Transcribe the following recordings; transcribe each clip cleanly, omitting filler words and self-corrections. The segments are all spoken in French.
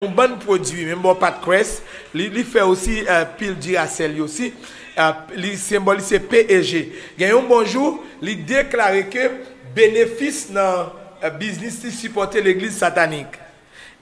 un bon produit, même bon pas de cresse, il fait aussi pile Duracell aussi, le symbole c'est P&G. Il y a un bonjour, il déclare que bénéfice dans le business de supporter l'église satanique.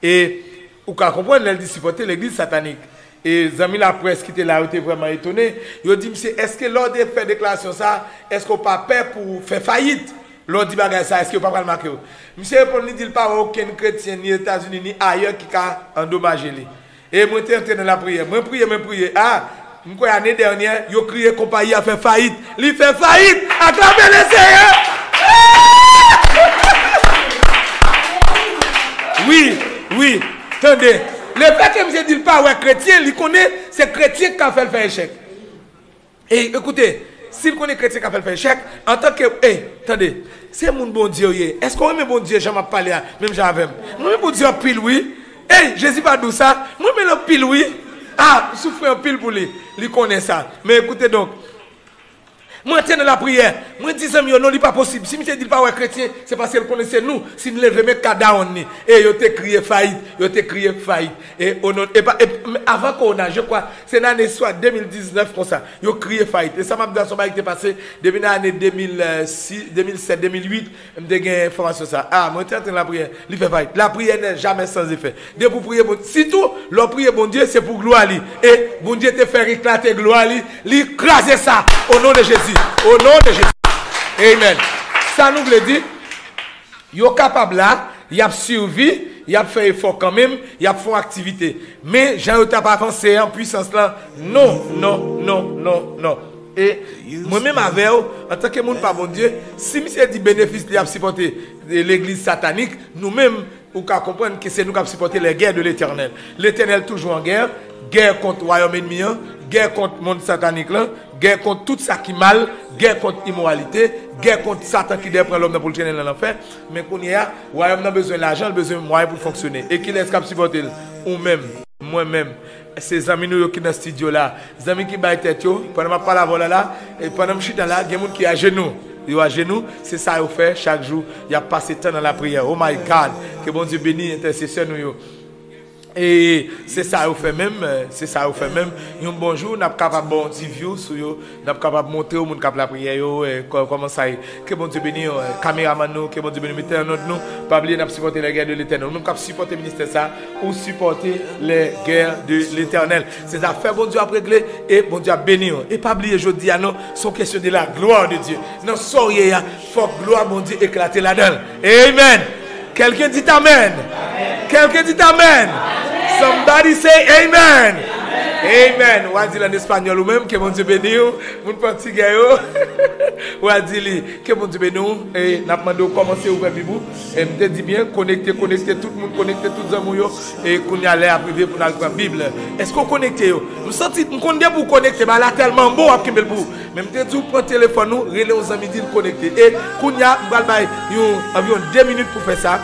Et vous comprenez, elle dit supporter l'église satanique. Et les amis la presse qui étaient là, étaient vraiment étonnés. Ils ont dit, est-ce que lors de faire déclaration ça, est-ce qu'on n'a pas peur pour faire faillite? L'on dit bagage ça, est-ce que pas le marquer? Monsieur répond, il dit pas aucun chrétien ni aux États-Unis ni ailleurs qui a endommagé lui. Et moi j'étais entré dans la prière. Moi prier. Ah, moi l'année dernière, yo crié compagnie a fait faillite. Il fait faillite. Acclamez le Seigneur. Oui. Attendez. Le fait que monsieur dit pas ouais chrétien, il connaît c'est chrétien qui a fait le faire échec. Et écoutez, s'il connaît chrétien qui a fait le échec, en tant que attendez, c'est mon bon Dieu. Est-ce qu'on aime bon Dieu, j'en ai parlé même j'avais. Moi bon Dieu pile oui. Jésus pas d'où ça. Moi mais le pile oui. Ah, souffre un pile pour lui. Il connaît ça. Mais écoutez donc, moi tiens dans la prière. Moi dis amis non, il pas possible. Si monsieur dit pas ouais chrétien, c'est parce qu'il connaissait nous. Si nous lever mettre down ni et yo te crié faillite, et avant qu'on a je crois c'est l'année soit 2019 comme ça. Yo crié faillite et ça m'a dans son bail qui était passé depuis l'année 2006, 2007, 2008, me gagné information ça. Ah, moi tiens dans la prière, il fait faillite. La prière n'est jamais sans effet. Dès pour prier bon, surtout le prier bon Dieu c'est pour gloire lui et bon Dieu te faire éclater gloire lui craser ça au nom de Jésus. Au nom de Jésus. Amen. Ça nous veut dire, il est capable là, il a survécu, il a fait effort quand même, il a fait activité. Mais Jean n'a pas avancé en puissance là. Non. Et moi-même avec en tant que monde pas bon Dieu, si monsieur dit bénéfice, il a supporté l'église satanique, nous-mêmes, nous comprendre que c'est nous qui avons supporté les guerres de l'Éternel. L'Éternel toujours en guerre, guerre contre le royaume ennemi, guerre contre le monde satanique là, guerre contre tout ça qui est mal, guerre contre l'immoralité, guerre contre Satan qui déprend l'homme pour le traîner dans l'enfer. Mais qu'on y a, le royaume a besoin d'argent, il a besoin de moyens pour fonctionner. Et qui laisse supporter ou même, moi-même, ces amis nous qui dans le studio là, les amis qui baillent tête, pendant que je parle là, et pendant que je suis là, il y a des gens qui sont à genoux. Ils à genoux, c'est ça qu'il fait chaque jour. Il y a passé temps dans la prière. Oh my God, que bon Dieu bénisse intercesseur nous. Et c'est ça qu'il fait même. Un bonjour, nous sommes capables de bon view sur yo, nous sommes capables de montrer au monde qui la prière comment ça est. Que bon Dieu bénisse caméraman nous, que bon Dieu bénisse notre nous. Pas oublier de supporter les guerres de l'Éternel. Nous sommes supporter le ministère ça ou supporter les guerres de l'Éternel. Ces affaires bon Dieu a réglé et bon Dieu a béni. Et pas oublier aujourd'hui non, sont question de la gloire de Dieu. Non soirée, faut gloire bon Dieu éclater là-dedans. Amen. Quelqu'un dit amen. Quelqu'un dit amen. Somebody say amen. Amen. Ou a dit en espagnol ou même que mon Dieu bénisse. Mon portugais ou a dit que mon Dieu bénisse. Et n'a demandé de commencer à ouvrir Bible. Et me dit bien connecter tout le monde, connecter tous les amis et qu'on y allait à priver pour la Bible. Est-ce qu'on connecte yo? Me senti me connais pour connecter mais là tellement beau à Kimbel pour. Même te dit prendre téléphone nous, relais aux amis dire connecter. Et qu'on y a environ 2 minutes pour faire ça.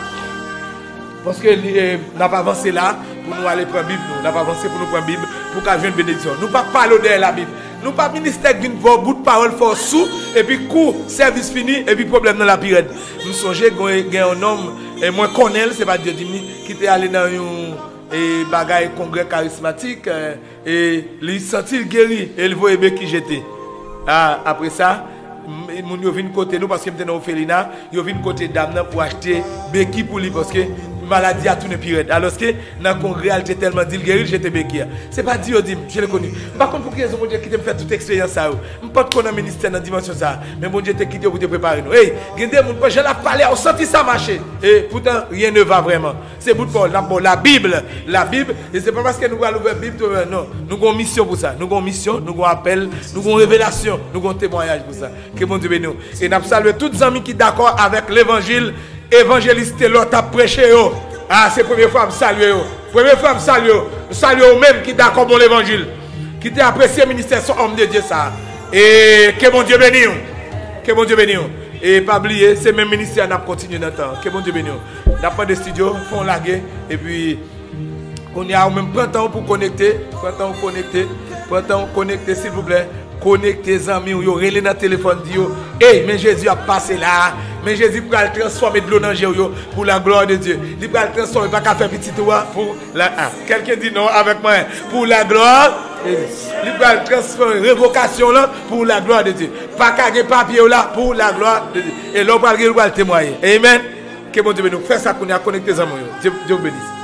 Parce que nous n'avons pas avancé là pour nous aller prendre la Bible. Nous n'avons pas avancé pour nous prendre la Bible pour qu'à une bénédiction. Nous ne pas parler de la Bible. Nous ne pas ministère d'une bout de parole fort sous et puis coup, service fini et puis problème dans la période. Nous songez qu'il y a un homme, et moi connais, c'est pas Dieu qui était allé dans un bagaille congrès charismatique et il sentit guéri et il voyait qui j'étais. Après ça, moun yo vinn côté nous parce que m'était dans Ophelina, yo vinn côté dame pour acheter béki pour lui parce que maladie a tourné pire. Alors que dans congrès elle était tellement dit guéri, j'étais béki. C'est pas Dieu dit, je l'ai connu. Par contre pour que mon Dieu qui te fait toute expérience ça. On pas connait ministère dans dimension ça, mais mon Dieu te quitté pour te préparer nous. Hey, gende moun je la parler, on senti ça marcher. Et pourtant rien ne va vraiment. C'est bout de parole, la Bible, et c'est pas parce que nous allons ouvrir la Bible non, nous avons une mission pour ça. Nous avons une mission, nous avons un appel, nous avons une révélation, nous avons un témoignage pour ça. Que bon Dieu bénisse. Et nous saluons tous les amis qui sont d'accord avec l'évangile. Évangéliste l'autre a prêché. Ah, c'est la première fois que je salue. Première fois que je salue. Je salue eux-mêmes qui sont d'accord avec l'évangile. Qui ont apprécié le ministère son homme de Dieu. Ça. Et que bon Dieu bénisse. Que bon Dieu bénisse. Et pas oublier, c'est même ministère qui continue dans le temps. Que bon Dieu bénisse. Nous n'avons pas de studio, font laguer. Et puis, on y a même prend temps pour connecter. Prends temps connecter, s'il vous plaît. Connectez les amis ou relais dans le téléphone. Hey, mais Jésus a passé là. Mais Jésus peut le transformer de l'eau dans le pour la gloire de Dieu. Il peut le transformer, pas qu'à faire petit toi pour la. Quelqu'un dit non avec moi. Pour la gloire. Il peut le transformer révocation là pour la gloire de Dieu. Pas qu'à gagner papier là pour la gloire de Dieu. Et l'homme va le témoigner. Amen. Que bon Dieu nous fait ça qu'on a connecté les amis. Dieu vous bénisse.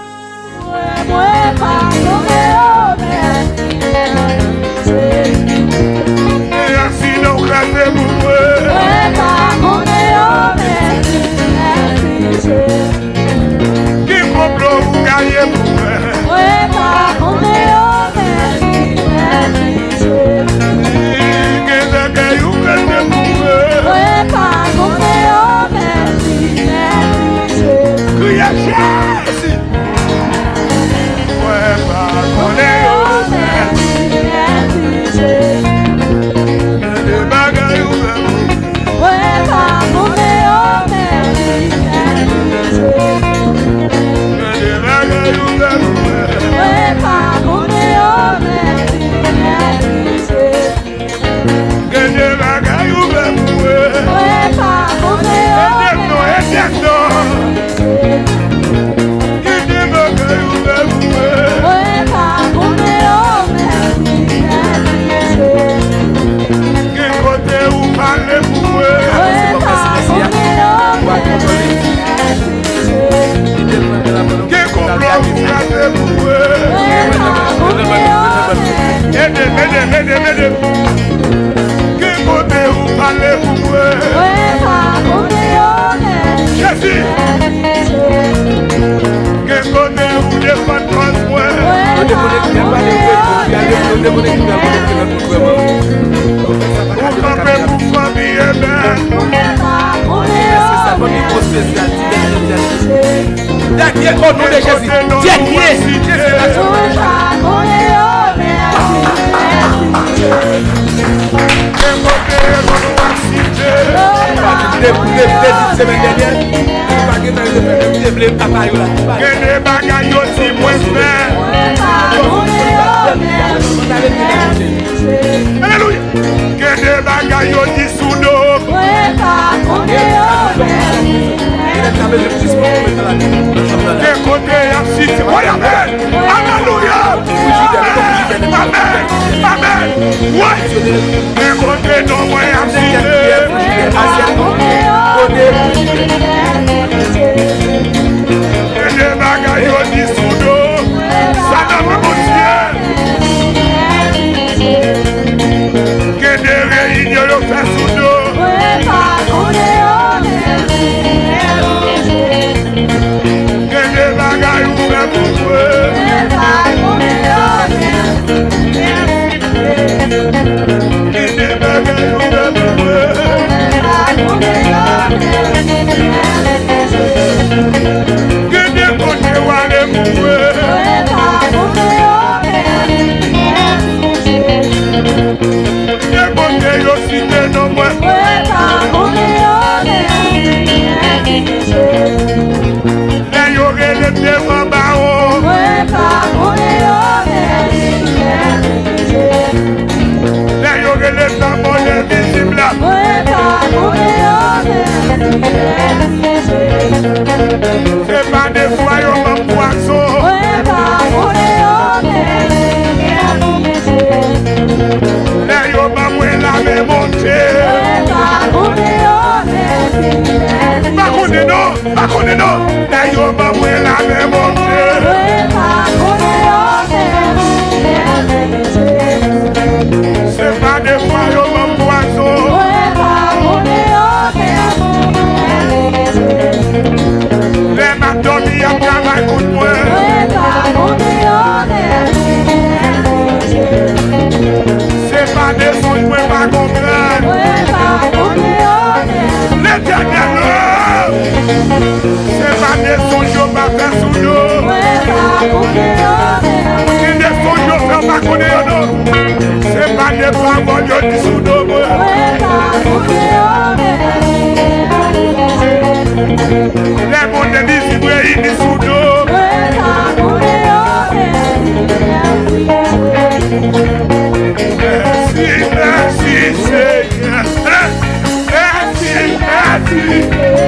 Merci.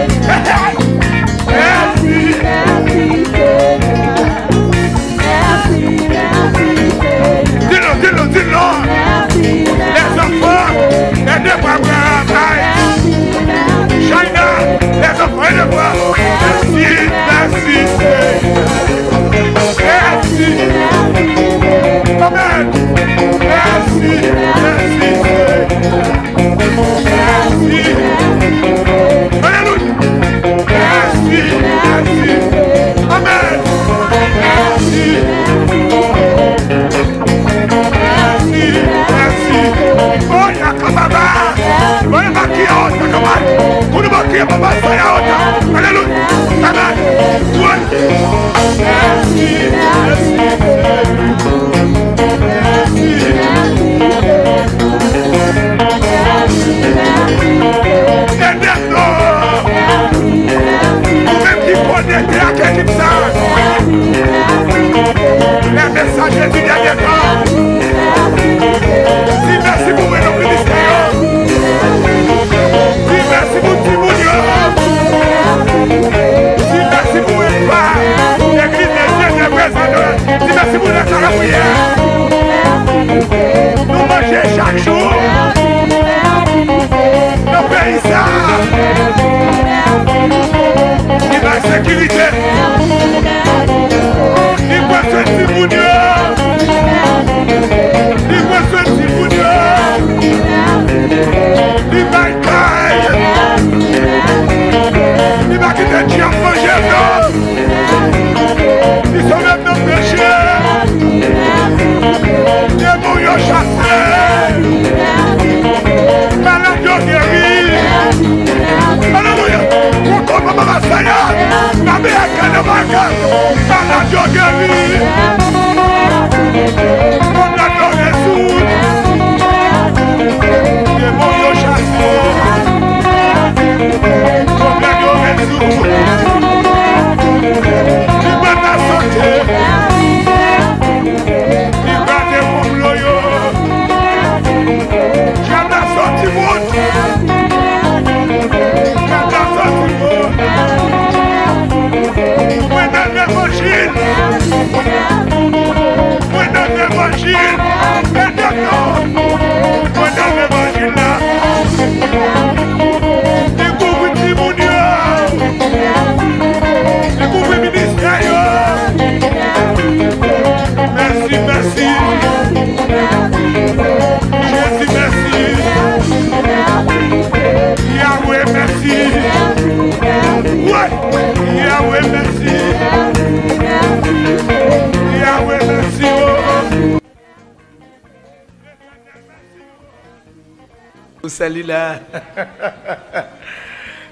Je vous salue là.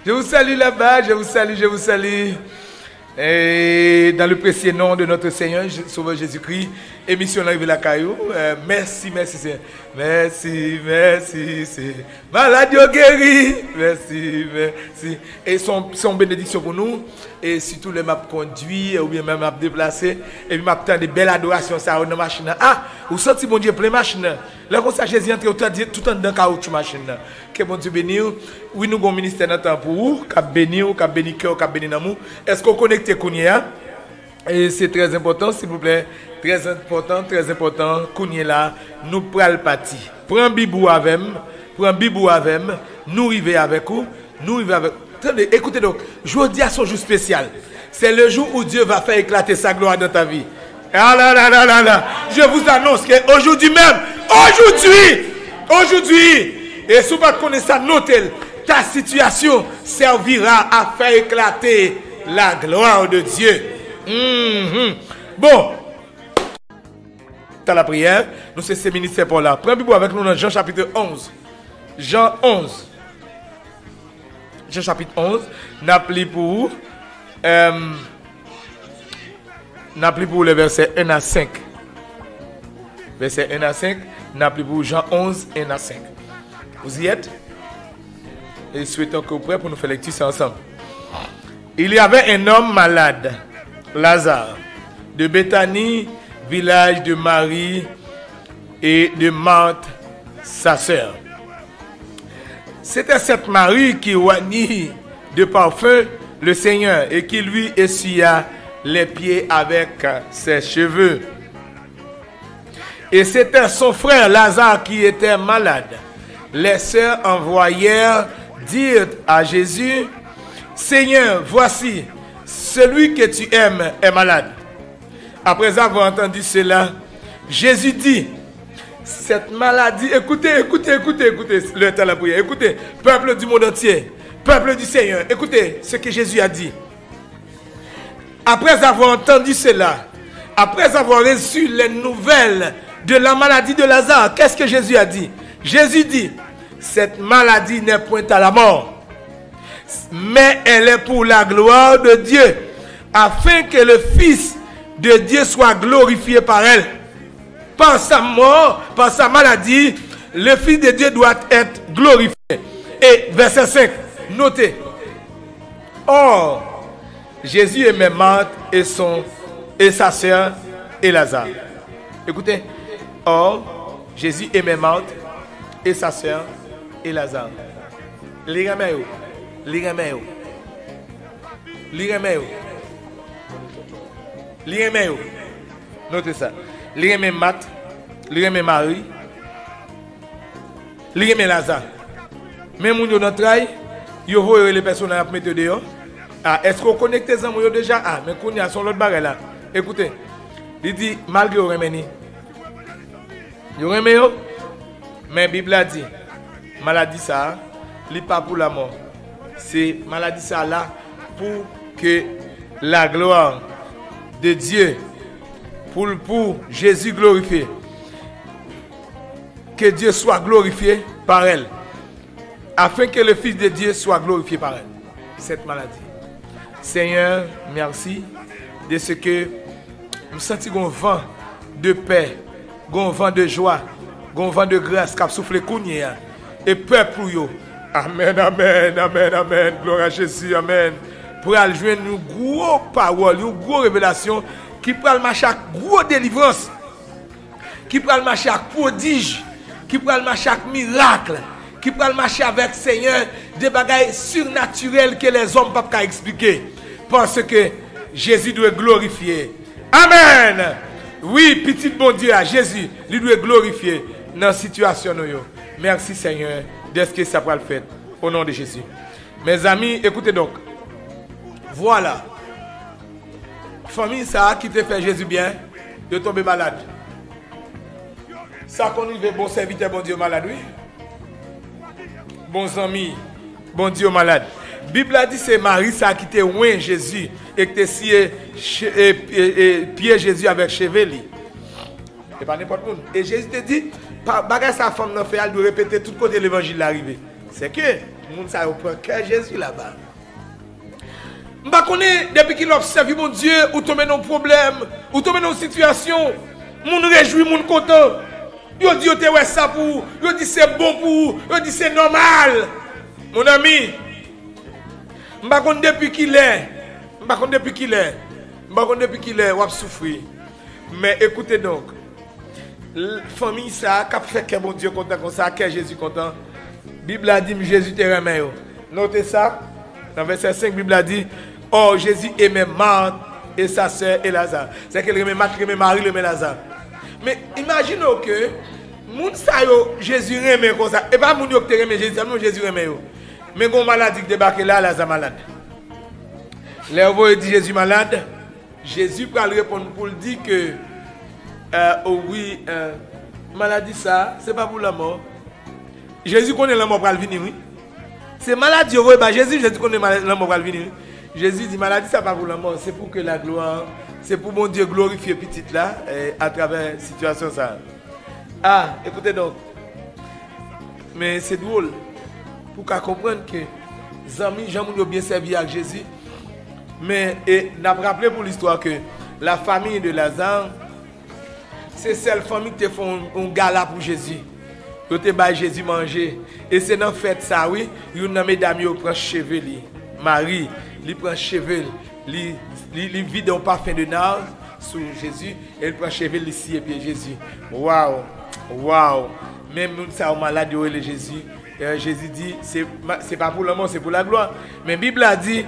Je vous salue là-bas, je vous salue, je vous salue. Et dans le précieux nom de notre Seigneur, Sauveur Jésus-Christ, émission Arrivée la Caillou. Merci, merci, Seigneur. Merci, merci, c'est maladie guéri. Merci, merci. Et son bénédiction pour nous. Et surtout les maps conduits, ou bien même maps déplacés. Et puis maps de belle adoration, ça dans la machine. Ah, vous sentez mon Dieu plein machine. Là, comme ça, Jésus entre tout en dans caoutchouc machine. Que bon Dieu bénisse. Oui, nous avons un ministère dans le temps pour vous. Cap béni, cap béni cœur, cap béni d'amour. Est-ce qu'on connecte Kounia? Et c'est très important, s'il vous plaît. Très important, très important. Kounia là, nous prenons le parti. Prends Bibou avec nous arrivons avec vous. Nous arrivons avec. Attendez, écoutez donc. Je dis à son jour spécial. C'est le jour où Dieu va faire éclater sa gloire dans ta vie. Ah là là là là là. Je vous annonce qu'aujourd'hui même, aujourd'hui, et si vous ne connaissez pas, notez, ta situation servira à faire éclater la gloire de Dieu. Bon, dans la prière, nous c'est ce ministère pour là. Prenez Bible avec nous dans Jean chapitre 11. Jean 11. Jean chapitre 11. N'appelez pour le verset 1 à 5. Verset 1 à 5. N'appelez pour Jean 11, 1 à 5. Vous y êtes? Et souhaitons que vous prêts pour nous faire lecture ensemble. Il y avait un homme malade, Lazare, de Béthanie, village de Marie et de Marthe, sa sœur. C'était cette Marie qui oignit de parfum le Seigneur et qui lui essuya les pieds avec ses cheveux. Et c'était son frère Lazare qui était malade. Les sœurs envoyèrent dire à Jésus: Seigneur, voici, celui que tu aimes est malade. Après avoir entendu cela, Jésus dit: cette maladie, écoutez le temps de la prière, écoutez, peuple du monde entier, peuple du Seigneur, écoutez ce que Jésus a dit. Après avoir entendu cela, après avoir reçu les nouvelles de la maladie de Lazare, qu'est-ce que Jésus a dit? Jésus dit, cette maladie n'est point à la mort, mais elle est pour la gloire de Dieu, afin que le Fils de Dieu soit glorifié par elle. Par sa mort, par sa maladie, le Fils de Dieu doit être glorifié. Et verset 5, notez. Or, Jésus aimait Marthe et sa sœur et Lazare. Écoutez. Or, Jésus aimait Marthe et sa sœur et Lazare. Les remèdes. Les remèdes. Les remèdes. Les remèdes. Notez ça. Les remèdes Marthe, les remèdes Marie, les remèdes Lazare. Même si vous avez travail, vous voyez les personnes à mettre dehors. Ah, est-ce que vous connectez les amis déjà? Ah, mais qu'on y a son l'autre barre là. Écoutez, il dit, malgré vous remèdes, vous remèdes, mais la Bible a dit, maladie ça, n'est pas pour la mort. C'est maladie ça là pour que la gloire de Dieu, pour Jésus glorifié, que Dieu soit glorifié par elle, afin que le Fils de Dieu soit glorifié par elle. Cette maladie. Seigneur, merci de ce que nous sentons un vent de paix, un vent de joie, un vent de grâce qui a soufflé et peuple pour vous. Amen, amen, amen, amen. Gloire à Jésus, amen. Pour aller joindre une grosse parole, une grosse révélation qui peut marcher à grosse délivrance, qui peut marcher à prodige, qui peut marcher à miracle, qui peut marcher avec Seigneur des bagailles surnaturelles que les hommes ne peuvent pas expliquer. Parce que Jésus doit glorifier. Amen. Oui, petit bon Dieu, à Jésus, lui doit glorifier dans la situation. Merci Seigneur de ce que ça va le faire. Au nom de Jésus. Mes amis, écoutez donc. Voilà. Famille, ça qui te fait Jésus bien, de tomber malade. Ça qu'on y veut, bon serviteur, bon Dieu malade, oui. Bons amis, bon Dieu malade. Bible a dit c'est Marie ça qui était loin Jésus et que scié pied Jésus avec chevelu. Et pas n'importe où. Et Jésus te dit, bagage sa femme n'a fait, elle doit répéter tout côté l'évangile l'arrivée. C'est que le monde ça reprend que Jésus là-bas. M'pa connaît depuis qu'il observe mon Dieu ou tomber dans un problème, ou tomber dans une situation, moun réjoui, moun content. Yo dit te ouais ça pour, yo dit c'est bon pour, yo dit c'est normal. Mon ami, m'pa connaît depuis qu'il est, m'pa connaît depuis qu'il est, m'pa connaît depuis qu'il est, ou a souffrir. Mais écoutez donc, famille ça, qu'a fait que bon Dieu content comme ça, que Jésus content. Bible a dit Jésus te remet. Notez ça. Dans verset 5, Bible a dit, oh Jésus aimait Marthe et sa sœur et Lazare. C'est qu'elle aimait Marthe, aimait Marie, aimait Lazare. Mais imaginez que moun sa yo Jésus aimait comme ça. Et pas moun yo qui aimait Jésus, non Jésus aimait yo. Mais gon maladie qui débarque là, Lazare malade. Là vous dit Jésus malade, Jésus peut répondre pour le dire que oh oui, maladie ça, c'est pas pour la mort. Jésus connaît la mort pour venir, oui. C'est maladie, Jésus connaît la mort pour venir. Jésus dit maladie, ça pas pour la mort, c'est pour que la gloire, c'est pour mon Dieu glorifier petite là, à travers la situation ça. Ah, écoutez donc. Mais c'est drôle, pour qu'on comprenne que les amis, Jean ont bien servi avec Jésus. Mais, et n'a pas rappelé pour l'histoire que la famille de Lazare, c'est celle famille qui fait un gala pour Jésus. Ils ont Jésus manger. Et c'est dans fait ça, oui. Une mesdames qui prend cheveux, Marie, il prend cheveux, il vide un parfum de nard sur Jésus, et il prend cheveux ici et puis Jésus. Waouh, waouh. Même nous sommes malades de Jésus. Jésus dit, c'est pas pour le monde, c'est pour la gloire. Mais la Bible a dit,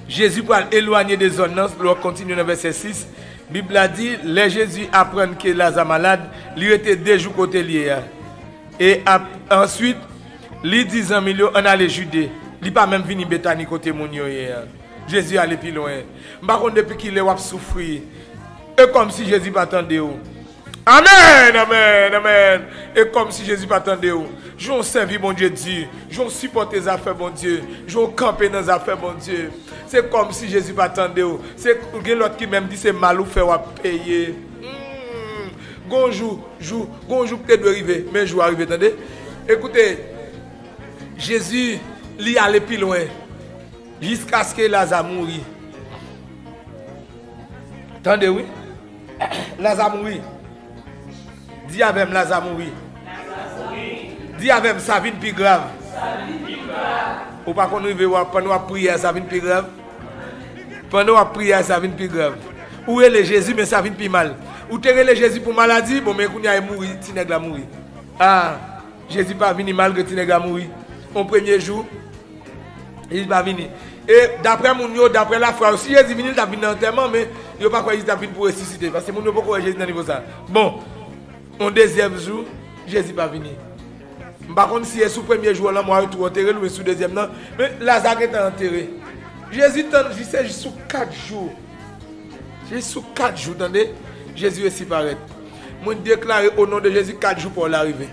Jésus pour éloigner des zones, on continue dans le verset 6. La Bible a dit, les Jésus apprend que Lazare malade, il était 2 jours côté lié. Et ensuite, il dit en milieu, on allait Judée. Il n'est pas même venu Bethanie côté Mounio. Jésus allait plus loin. Par contre, depuis qu'il est souffrir, et comme si Jésus m'attendait. Amen, amen, amen. Et comme si Jésus pas attendait, j'en servi, mon Dieu dit, j'en supporte les affaires, mon Dieu, j'en campé dans les affaires, mon Dieu. C'est comme si Jésus pas attendait. C'est l'autre qui même dit c'est mal ou fait ou payer. Gonjour peut-être doit arriver, mais jour arriver, attendez. Écoutez, Jésus, lui allait plus loin, jusqu'à ce que Lazare mourit. Attendez, oui? Lazare mourit. Dis avec Lazare mourit. Dis avec ça vient plus grave. Ou pas qu'on arrive pendant la prière, ça vient plus grave. Pendant la prière, ça vient plus grave. Où est le Jésus, mais ça vient plus mal. Ou t'es le Jésus pour maladie, bon, mais qu'on y a mouru, Tineg la mourir. Ah, Jésus pas venu malgré Tineg la mourir. Au premier jour, il va venir. Et d'après mon yo, d'après la foi, si Jésus venu, il a venu dans l'enterrement, mais il n'y a pas quoi il a venu pour ressusciter. Parce que mon yo pas quoi Jésus dans niveau ça. Bon, au deuxième jour, Jésus pas venu. Par contre, si c'est sous premier jour, là, moi, je suis enterré, ou sous deuxième, non. Mais Lazare est enterré. Jésus, je sais, sous 4 jours. J'ai sous 4 jours, attendez. Jésus est séparé. Moi, déclare au nom de Jésus 4 jours pour l'arrivée.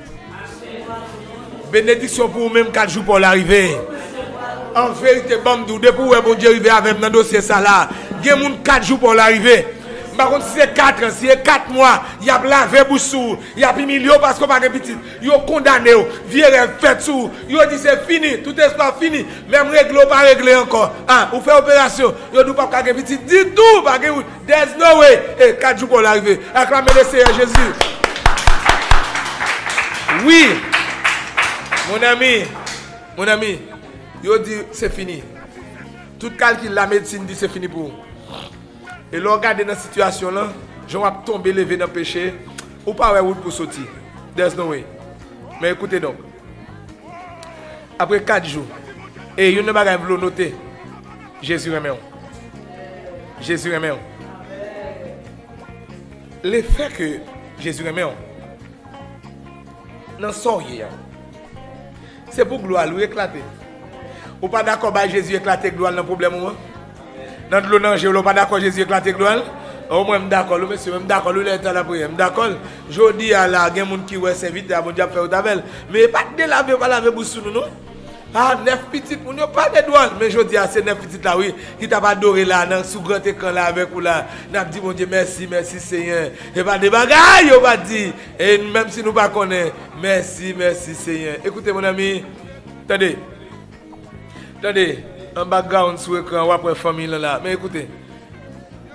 Bénédiction pour vous-même 4 jours pour l'arrivée. En vérité, bon, depuis où bon Dieu arrivé avec dans dossier ça là, il y a 4 jours pour l'arrivée. Par contre, si c'est 4 ans, si c'est 4 mois, il y a lavé boussou, il y a millions parce qu'on n'a pas de petit. Il y a condamné, vieux fait tout. Il a dit c'est fini, tout est pas fini. Même régler, pas régler encore. Ah, vous faites opération, il a dit pas de petit. Dis tout, there's no way. Et 4 jours pour l'arrivée. Acclamez le Seigneur Jésus. Oui, mon ami, il a dit c'est fini. Tout calcul, la médecine dit c'est fini pour vous. Et là, regardez dans cette situation-là, je vais tomber, lever dans le péché, ou pas ouais pour sortir. There's no way. Mais écoutez donc. Après 4 jours, et il y a une bagage que vous noter. Jésus remet. Jésus remet. Le fait que Jésus remet, dans son c'est pour gloire lui éclater. Ou pas d'accord avec Jésus éclater gloire dans le problème ou dans le danger, vous pas d'accord Jésus éclater gloire. Au moins d'accord, monsieur, même d'accord, le temps la prière, d'accord. Je dis à la gen moun qui ouais s'inviter à mon diable faire tavel, mais pas de laver pas laver bouche nous non. Ah 9 petites moun yo pas de douane, mais je dis à ces 9 petites là oui, qui t'a pas adoré là dans sous grand écran là avec ou là, n'a dit mon Dieu merci Seigneur. Et pas de bagaille, yo pas dit. Et même si nous pas connaît, merci Seigneur. Écoutez mon ami, attendez. Un background sur l'écran, ou après famille là. Mais écoutez,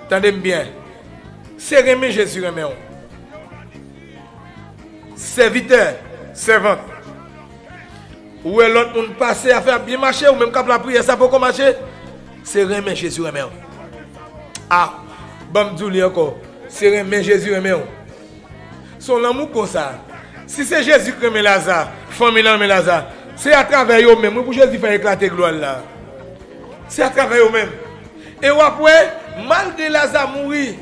attendez bien. C'est remis Jésus remet. Serviteur, servante. Ou est l'autre monde passer à faire bien marcher, ou même quand la prière, ça peut marcher. C'est remis Jésus remet. Ah, bon, dis encore. C'est remis Jésus remet. Son amour comme ça. Si c'est Jésus qui remet Lazare, famille remet Lazare, c'est à travers eux-mêmes. Pour Jésus faire éclater gloire là. C'est à travers eux-mêmes. Et après, malgré Lazare mourir,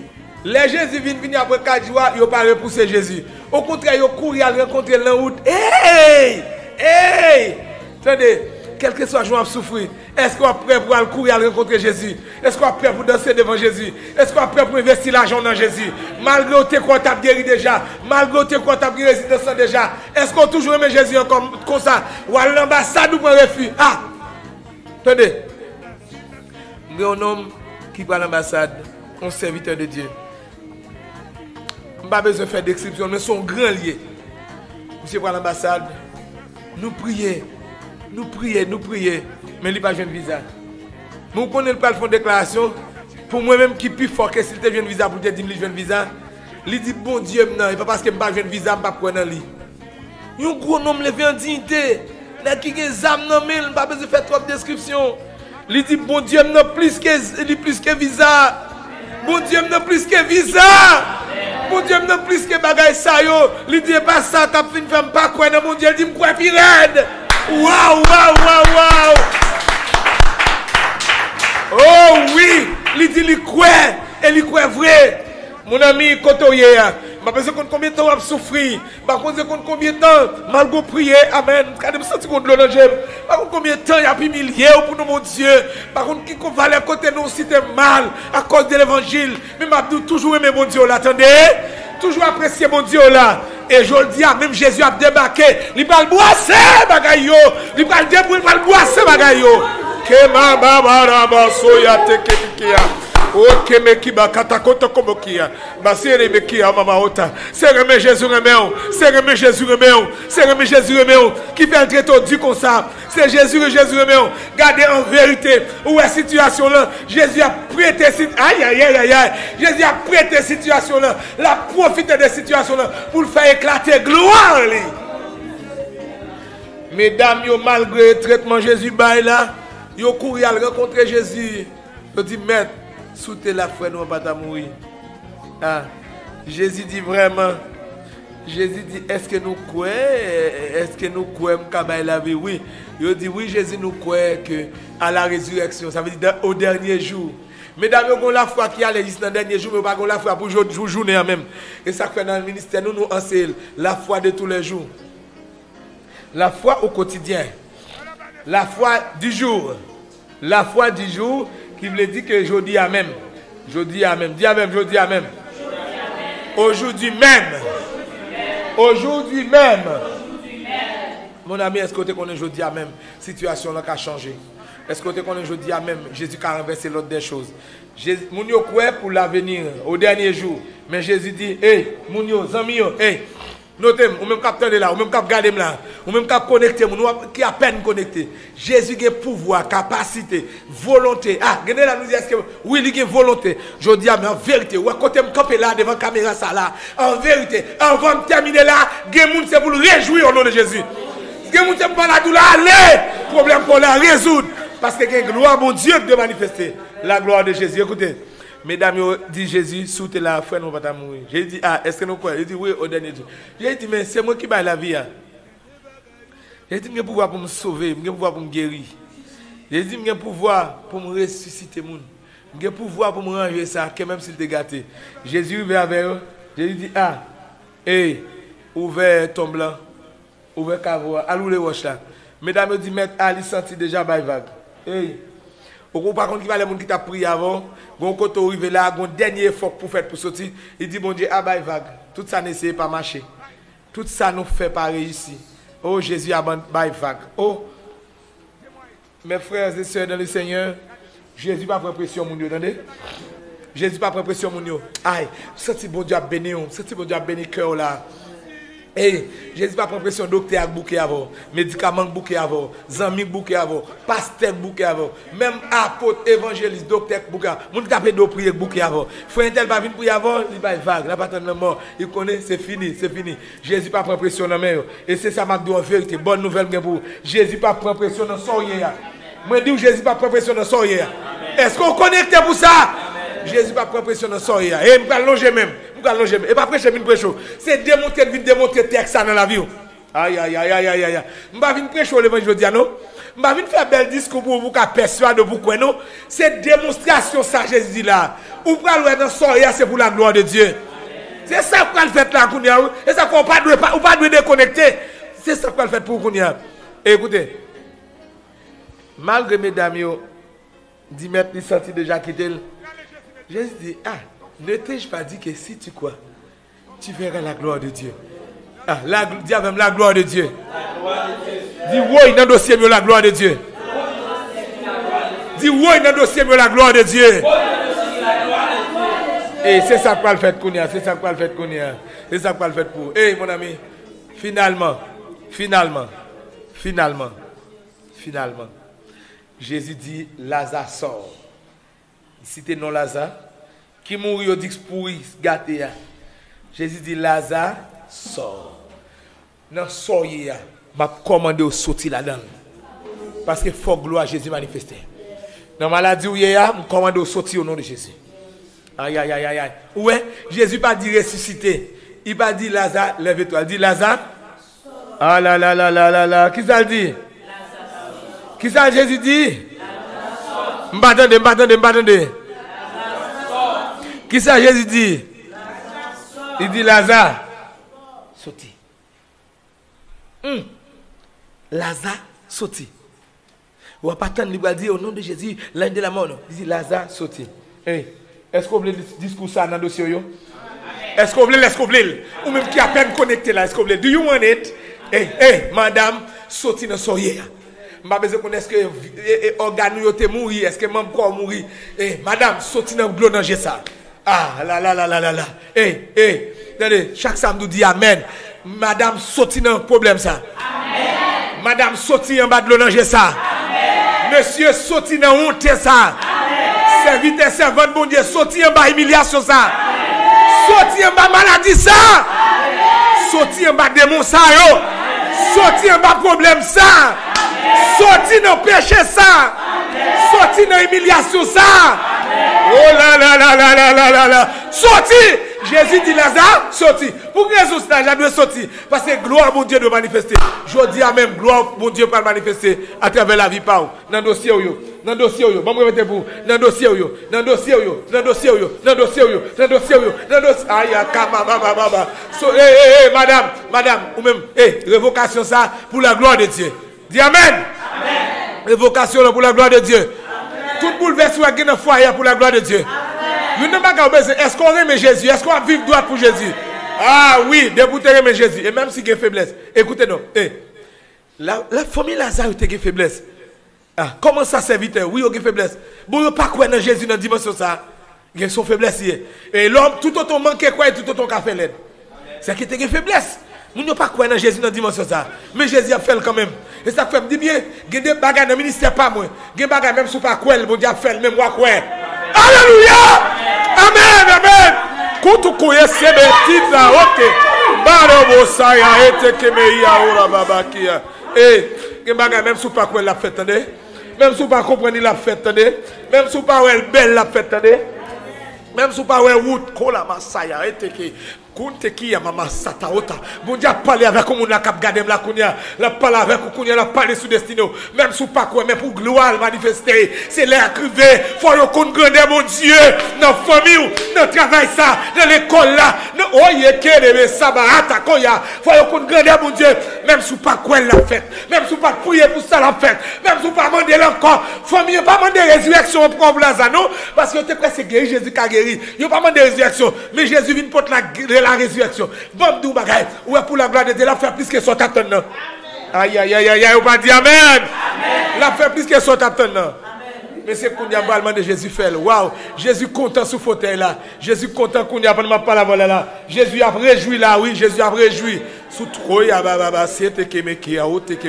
les Jésus viennent venir après 4 jours, ils n'ont pas repoussé Jésus. Au contraire, ils ont couru à rencontrer la route. Hey! Attendez, quel que soit le jour à souffrir, est-ce qu'on est prêt pour aller courir à rencontrer Jésus? Est-ce qu'on est prêt pour danser devant Jésus? Est-ce qu'on est prêt pour investir l'argent dans Jésus? Malgré que tu as guéri déjà, malgré que tu as guéri résidence déjà, est-ce qu'on toujours aime Jésus comme ça? Ou à l'ambassade ou pour un refus? Ah! Attendez. Il y a un homme qui va à l'ambassade, un serviteur de Dieu. Je n'ai pas besoin de faire description, mais son grand lié. Monsieur va à l'ambassade, nous prions, mais il n'y a pas de visa. Nous connaissons pas le fond de déclaration. Pour moi-même qui est plus fort que s'il te vient visa pour te dire que je viens visa, il dit bon Dieu, non, et pas parce que je ne viens visa, je ne vais pas prendre lui. Il y a un gros homme levé en dignité, qui a des âmes, il n'y a pas besoin de faire trop de description. Il dit, bon Dieu, n'a plus que visa. Bon Dieu, n'a plus que visa. Bon Dieu, n'a plus que bagaille ça yo. Il dit, pas ça, t'as fait une femme pas quoi. Mon Dieu, il dit, quoi, puis raide. Waouh. Oh oui, il dit, il croit, et il croit vrai. Mon ami, Kotoye, je ne sais pas combien de temps on a souffert. Je ne sais pas combien de temps, malgré prier, amen. Je ne sais pas combien de temps il y a plus milliers pour nous, mon Dieu. Par contre, qui va aller à côté de nous si c'est mal à cause de l'évangile. Mais je toujours aimé mon Dieu, l'attendez. toujours apprécié mon Dieu là. Et je le dis, même Jésus a débarqué. Il va le boisser, bagayo. Il va le débrouiller, il va le boisser, bagayo. Kema baba soya tekekia. Ok, mais qui va katakota comme qui a. Basere me qui a mama ota. C'est remet Jésus remet. C'est remet Jésus remet. C'est remet Jésus remet. Qui fait entrer ton Dieu comme ça. C'est Jésus remet. Gardez en vérité. Où est situation là. Jésus a prêté aïe aïe aïe aïe. Jésus a prêté situation là. La profiter des situations là pour le faire éclater gloire. Mesdames, malgré le traitement Jésus bail là, yo couru à rencontrer Jésus. Yo dit maître, soutez la foi, nous pas mourir. Ah, Jésus dit vraiment. Jésus dit, est-ce que nous croyons? Est-ce que nous croyons qu'à la vie? Oui. Il dit, oui, Jésus nous croit que à la résurrection. Ça veut dire au dernier jour. Mesdames, nous avons la foi qui allait jusqu'au dernier jour, mais nous avons la foi pour journée même. Et ça fait dans le ministère, nous enseignons la foi de tous les jours. La foi au quotidien. La foi du jour. La foi du jour qui veut dire que je dis Amen. Je dis Amen. Dis Amen, je dis Amen. Aujourd'hui même. Aujourd'hui même. Mon ami, est-ce que tu connais aujourd'hui même? Situation là qui a changé. Est-ce que tu connais aujourd'hui même? Jésus a renversé l'autre des choses. Mon yo croit pour l'avenir, au dernier jour. Mais Jésus dit, hey, mon yo, zami yo, hey. Notez, ou même cap là, ou même cap garder là, ou même cap connecter, nous qui à peine connecté. Jésus a pouvoir, capacité, volonté. Ah, regardez là nous dit est-ce que oui, il a volonté. Je dis mais en vérité, ou à côté me camper là devant caméra ça là. En vérité, avant de terminer là, gen moun c'est pour le réjouir au nom de Jésus. Gen moun c'est pour la douleur aller, problème pour la résoudre parce que gen gloire mon Dieu de manifester la gloire de Jésus. Écoutez. Mesdames, dit Jésus, soutez la foi, nous ne va pas mourir. J'ai dit, ah, est-ce que nous croyons? Il dit, oui, au dernier jour. J'ai dit, mais c'est moi qui baille la vie. J'ai dit, j'ai pouvoir pour me sauver, j'ai pouvoir pour me guérir. J'ai dit, j'ai pouvoir pour me ressusciter. J'ai pouvoir pour me ranger ça, même s'il était gâté. Jésus ouvert avec eux. Jésus dit, ah, hey, ouvert ton blanc, ouvert cavour, allez les roches là. Mesdames, dit, maître, Ali senti déjà baille vague. Hey. Par contre, il y a les gens qui t'a prié avant, quand on arrive là, un dernier effort pour faire pour sortir, il dit, bon Dieu, ah bah vague. Tout ça n'essaie pas marcher. Tout ça nous fait pas réussir. Oh Jésus, ah bah vague. Oh, mes frères et sœurs dans le Seigneur, Jésus pas prendre pression, mon Dieu, attendez. Jésus pas prendre pression, mon Dieu. Aïe, c'est bon Dieu a béni, c'est bon Dieu a béni cœur là. Hey, Jésus pas prendre pression, docteur a bouquet avant, médicament bouquet avant, zami bouquet avant, pasteur bouquet avant, même apôtre, évangéliste, docteur bouquet avant. Moun kapé do prier bouquet avant. Frère tel pas venir prier avant, il va vague, la pas attendre mort. Il connaît, c'est fini, c'est fini. Jésus pas prendre pression dans main. Et c'est ça m'a dit en vérité, bonne nouvelle pour Jésus pas prendre pression dans son hier. Moi dis Jésus pas prendre pression dans son hier. Est-ce qu'on connecte pour ça? Jésus pas prendre pression dans son hier. Et me va longer même. Et pas prêcher une prêcher. C'est démontrer texte ça dans la vie. Aïe aïe aïe aïe aïe aïe. Je vais venir prêcher l'évangile de non. Je vais venir faire bel discours pour vous persuader vous quoi non. C'est démonstration ça Jésus dit là. Ou pas le dans son hier c'est pour la gloire de Dieu. C'est ça qu'on fait là kounia. Et ça qu'on pas doit déconnecter. C'est ça qu'on fait pour kounia. Écoutez. Malgré mesdames yo 10 mètres il senti déjà quitter. Jésus dit ah ne t'ai-je pas dit que si tu crois, tu verras la gloire de Dieu. Ah, dis avec la gloire de Dieu. Dis oui, dans le dossier, la gloire de Dieu. Dis oui, dans le dossier, la gloire de Dieu. Et c'est ça qu'on le fait, Kounia. C'est ça qu'on le fait, Kounia. C'est ça qu'on le fait pour. Eh, mon ami, finalement, Jésus dit Lazare sort. Il cite non Lazare. Qui mourit au dix pourri, gâté. Jésus dit Lazare, sort. Non, soyez, m'a commandé au sortir là-dedans. Parce que faut gloire à Jésus manifester. Dans maladie où il y a, m'a commandé au sortir au nom de Jésus. Aïe, aïe, aïe, aïe, aïe. Ouais, Jésus pas dit ressusciter. Il pas dit Lazare, lève-toi. Il dit Lazare. Ah là là là là là là. Qui ça le dit? Qui ça Jésus dit? M'attendez. Qui ça Jésus dit? Il dit Lazare, sorti. Lazare, sorti. Ou pas attendre, il va dire au nom de Jésus, l'un de la mort. Il dit Lazare, sorti. Hey, est-ce qu'on veut le discours ça dans le dossier? Est-ce qu'on veut, est-ce qu'on veut? Ou même qui a peine connecté là, est-ce qu'on veut? Do you want it? Hey, madame, sorti dans soyer. M'a besoin connaître que organe yo te mouri, est-ce que même corps mouri? Madame, sorti dans l'eau dans ça. Ah, là. Attendez, chaque samedi dit amen. Madame, sorti dans le problème ça. Amen. Madame, sorti en bas de l'eau dans ça. Amen. Monsieur, sorti dans honte ça. Amen. Serviteur, servante, bon Dieu, sorti en bas humiliation ça. Amen. Sorti en bas maladie ça. Amen. Sorti en bas démon ça yo. Sorti en bas problème ça. Amen. Sorti dans péché ça. Amen. Sorti dans humiliation ça. Amen. Oh là. Sorti. Jésus dit Lazare, sorti. Pour quelle raison ça doit sortir? Parce que gloire mon Dieu doit manifester. Je dis à même gloire mon Dieu peut manifester à travers la vie par où? Dans le dossier yo. Dans le dossier yo. Bon répétez pour. Dans le dossier yo. Dans le dossier yo. Dans le dossier yo. Dans le dossier yo. Dans le dossier yo. Dans le dossier. Aïe baba. So madame ou même révocation ça pour la gloire de Dieu. Dis amen. Amen. Révocation pour la gloire de Dieu. Amen. Tout bouleversé à gagner foyer pour la gloire de Dieu. Est-ce qu'on aime Jésus? Est-ce qu'on va vivre droit pour Jésus? Ah oui, débouter aimer Jésus. Et même si il y a faiblesse. Écoutez-nous. La famille Lazare a une faiblesse. Ah, comment ça serviteur? Oui, il y a une faiblesse. Bon, il n'y a pas quoi dans Jésus dans la dimension ça. Il y a son faiblesse. Et l'homme, tout autant manque quoi et tout autant qu'a fait l'aide. C'est qu'il y a une faiblesse. Nous n'avons pas quoi dans Jésus dans la dimension ça. Mais Jésus a fait quand même. Et ça fait me dit bien, il y a des bagages dans le ministère pas moi. Il y a des bagages même si pas quoi, bon Dieu a fait même moi quoi. Alléluia! Amen. Kutukuye sebeti za ote. Barobo saya ete kemeia ora babakia. Gebaga même sous pas quoi la fête attendez. Même sous pas comprendre la fête attendez. Même sous pas elle belle la fête attendez. Même sous pas elle route kola masaya ete ke. Kunte qui ya mama sataota. Bon Dieu a parlé avec mon la cap garder la kounia, la parler avec kounia, la parler sous destiné. Même sous pas quoi, mais pour gloire manifester. C'est l'air crivé. Faut yo qu'on grandeur mon Dieu dans famille, dans travail ça, dans l'école là. Oh yeke ça ba atakoya. Faut yo qu'on grandeur mon Dieu. Même sous pas quoi la fête. Même sous pas prier pour ça la fête. Même sous pas demander encore. Famille pas demander résurrection pour blaza non parce que tu presque guéri Jésus qui a guéri. Yo pas demander résurrection, mais Jésus vient pour la résurrection. Bon dou bagay. Ou pour la gloire de Dieu, la fait plus que son attendant. Aïe, on va dire amen. La fait plus que son attendant. Mais c'est qu'on y a ballement de Jésus fait. Waouh, Jésus content sous fauteuil là. Jésus content qu'on y a pas de pas la voilà là. Jésus a réjoui là, oui, Jésus a réjoui. Sous trop ya baba c'est que me qui a haute que